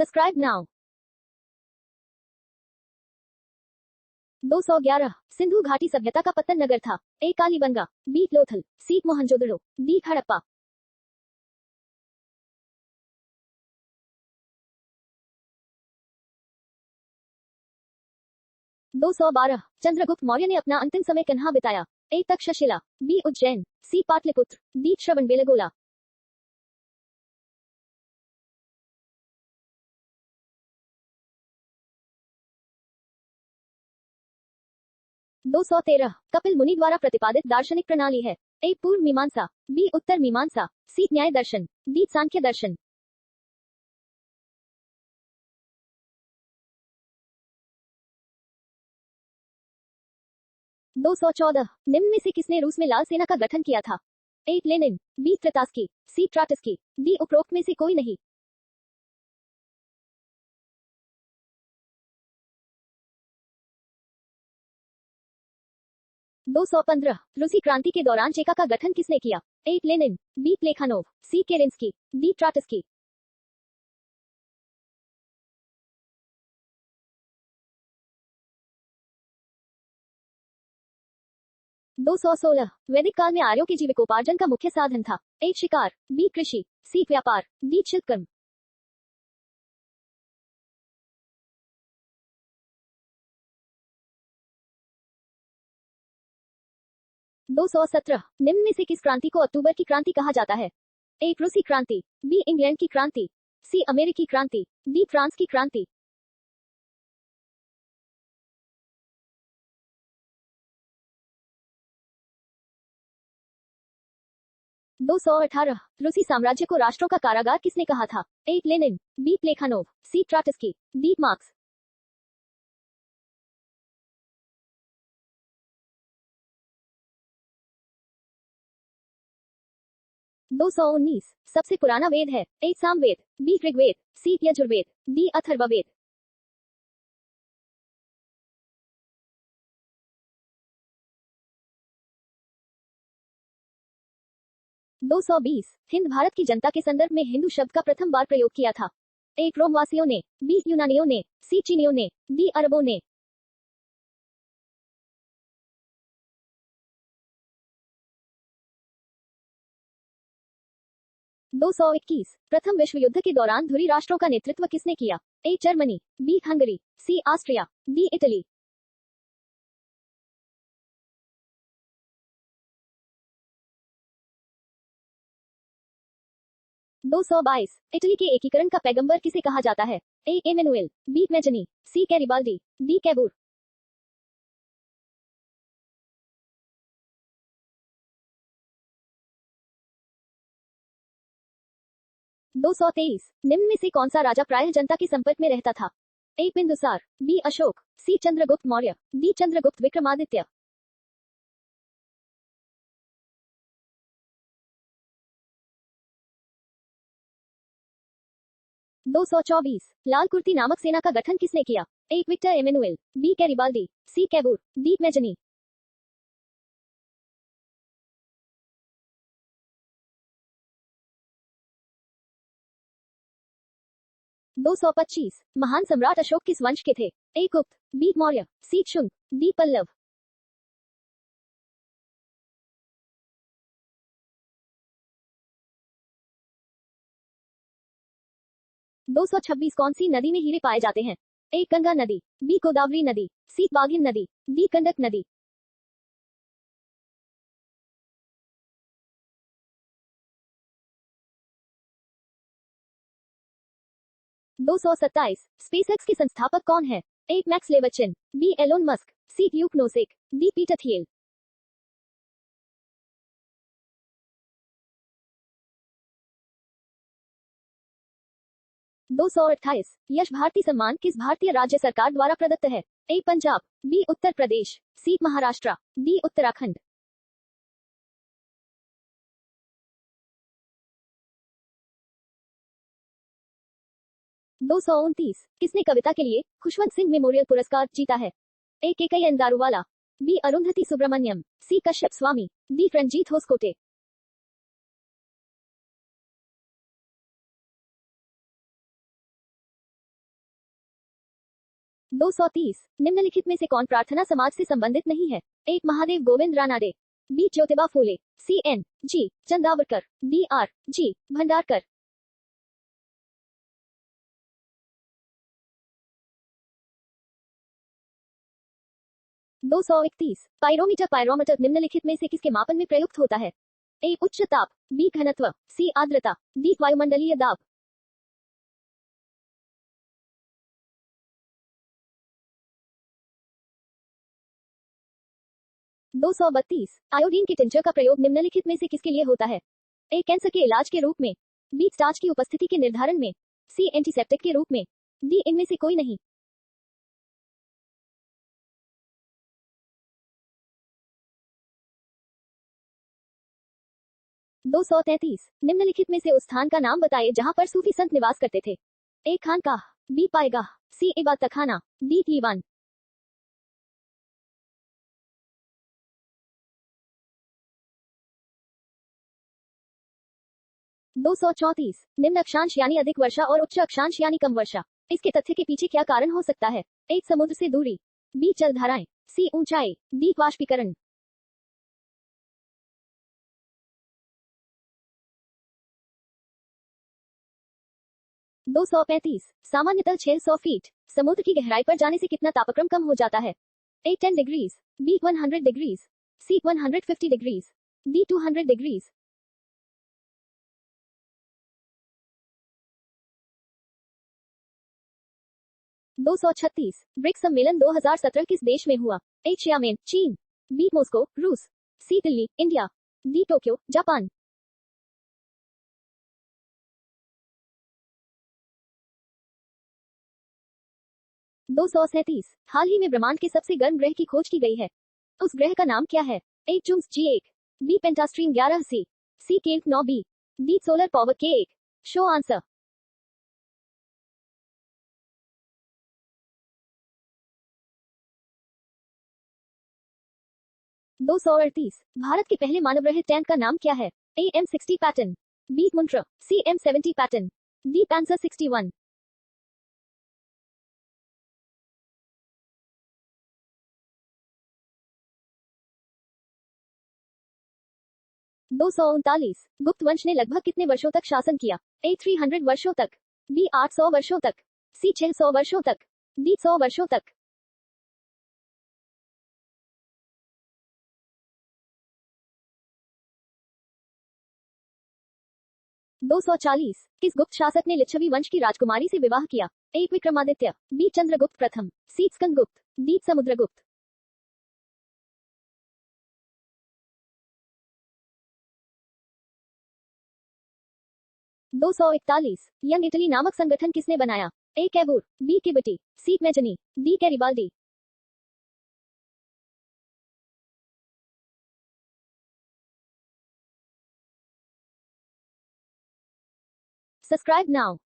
Subscribe now. 211 Sindhu घाटी सभ्यता का पतन नगर था। ए कालीबंगा, बी लोथल, सी मोहनजोदड़ो, डी हड़प्पा। 212 चंद्रगुप्त मौर्य ने अपना अंतिम समय कहाँ बिताया? ए तक्षशिला, बी उज्जैन, सी पाटलिपुत्र, डी श्रवणबेलगोला। 213 कपिल मुनि द्वारा प्रतिपादित दार्शनिक प्रणाली है? ए पूर्व मीमांसा, बी उत्तर मीमांसा, सी न्याय दर्शन, डी सांख्य दर्शन। 214 निम्न में से किसने रूस में लाल सेना का गठन किया था? A Lenin, B Trotsky, C Trotsky, D उपरोक्त में से कोई नहीं। 215 रूसी क्रांति के दौरान चेका का गठन किसने किया? A Lenin, B Plekhanov, C Kerensky, D Trotsky. 216 वैदिक काल में आर्यों के जीविकोपार्जन का मुख्य साधन था? ए शिकार, बी कृषि, सी व्यापार, डी शिल्पकर्म। 217 निम्न में से किस क्रांति को अक्टूबर की क्रांति कहा जाता है? ए रूसी क्रांति, बी इंग्लैंड की क्रांति, सी अमेरिकी क्रांति, डी फ्रांस की क्रांति। 218 रूसी साम्राज्य को राष्ट्रों का कारागार किसने कहा था? A Lenin, B Plekhanov, C Trotsky, D Marx. 219 सबसे पुराना वेद है? A Samaveda, B Rigveda, C Yajurveda, D Atharvaveda. 220 Hind Bharat की जनता के संदर्भ में हिंदू शब्द का प्रथम बार प्रयोग किया था? ए रोमवासियों ने, बी यूनानियों ने, सी चीनियों ने, डी अरबों ने। 221 प्रथम विश्व युद्ध के दौरान धुरी राष्ट्रों का नेतृत्व किसने किया? A Germany, B Hungary, C Austria, D Italy. 222 Italy के एकीकरण का पैगंबर किसे कहा जाता है? ए एमेनुएल, बी मेजनी, सी कैरिबाल्डी, डी कैबूर। 223 निम्न में से कौन सा राजा प्रायः जनता के संपर्क में रहता था? ए बिंदुसार, बी अशोक, सी चंद्रगुप्त मौर्य, डी चंद्रगुप्त विक्रमादित्य। 224 लाल कुर्ती नामक सेना का गठन किसने किया? ए विक्टर एमेनुएल, बी कैरिबाल्डी, सी कैबूर, डी मेजनी। 225 महान सम्राट अशोक किस वंश के थे? ए गुप्त, बी मौर्य, सी शुंग, डी पल्लव। 226 कौन सी नदी में हीरे पाए जाते हैं? ए गंगा नदी, बी गोदावरी नदी, सी बाघिन नदी, डी गंडक नदी। 227 स्पेसएक्स के संस्थापक कौन है? A Max Levchin, B Elon Musk, C Luke Nosek, D Peter Thiel. 228 यश भारती सम्मान किस भारतीय राज्य सरकार द्वारा प्रदत्त है? ए पंजाब, बी उत्तर प्रदेश, सी महाराष्ट्र, डी उत्तराखंड। 229 किसने कविता के लिए खुशवंत सिंह मेमोरियल पुरस्कार जीता है? ए केकैयन दारूवाला, बी अरुंधति सुब्रमण्यम, सी कश्यप स्वामी, डी रणजीत होसकोटे। 230 निम्नलिखित में से कौन प्रार्थना समाज से संबंधित नहीं है? एक Mahadev Govind Ranade, B Jyotiba Phule, C N G Chandavarkar, D R G Bhandarkar. 231 pyrometer निम्नलिखित में से किसके मापन में प्रयुक्त होता है? ए उच्च ताप, बी घनत्व, सी आर्द्रता, डी वायुमंडलीय दाब। 232 आयोडीन के टिंचर का प्रयोग निम्नलिखित में से किसके लिए होता है? ए कैंसर के इलाज के रूप में, बी स्टार्च की उपस्थिति के निर्धारण में, सी एंटीसेप्टिक के रूप में, डी इनमें से कोई नहीं। 233 निम्नलिखित में से उस स्थान का नाम बताइए जहां पर सूफी संत निवास करते थे? ए खानकाह, बी पायगाह, सी इबादतखाना, डी दीवान। 234 निम्न अक्षांश यानी अधिक वर्षा और उच्च अक्षांश यानी कम वर्षा, इसके तथ्य के पीछे क्या कारण हो सकता है? ए समुद्र से दूरी, बी जलधाराएं, सी ऊंचाई, डी वाष्पीकरण। 235 सामान्यतः 600 फीट समुद्र की गहराई पर जाने से कितना तापक्रम कम हो जाता है? A 10 degrees, B 100 degrees, C 150 degrees, D 200 degrees. 236 BRICS सम्मेलन 2017 किस देश में हुआ? ए xiamen, चीन, बी मॉस्को, रूस, C Delhi, India, D Tokyo, Japan. 237 हाल ही में ब्रह्मांड के सबसे गर्म ग्रह की खोज की गई है। उस ग्रह का नाम क्या है? ए चुंग्स G1, बी पेंटास्ट्रीम 11 सी केल्क 9 B, D solar power K1। Show answer. 238 Bharat के पहले मानवरहित टैंक का नाम क्या है? A M60 Patton, B Muntra, C M70 Patton, D panzer 61। 239 गुप्त वंश ने लगभग कितने वर्षों तक शासन किया? ए 300 वर्षों तक, बी 800 वर्षों तक, सी 600 वर्षों तक, डी 100 वर्षों तक। 240 किस गुप्त शासक ने लिच्छवी वंश की राजकुमारी से विवाह किया? ए विक्रमादित्य, बी चंद्रगुप्त प्रथम, C Skandagupta, D Samudragupta. 241 Young Italy नामक संगठन किसने बनाया? ए कैबूर, बी किबटी, C Mazzini, D Garibaldi. 'Subscribe now'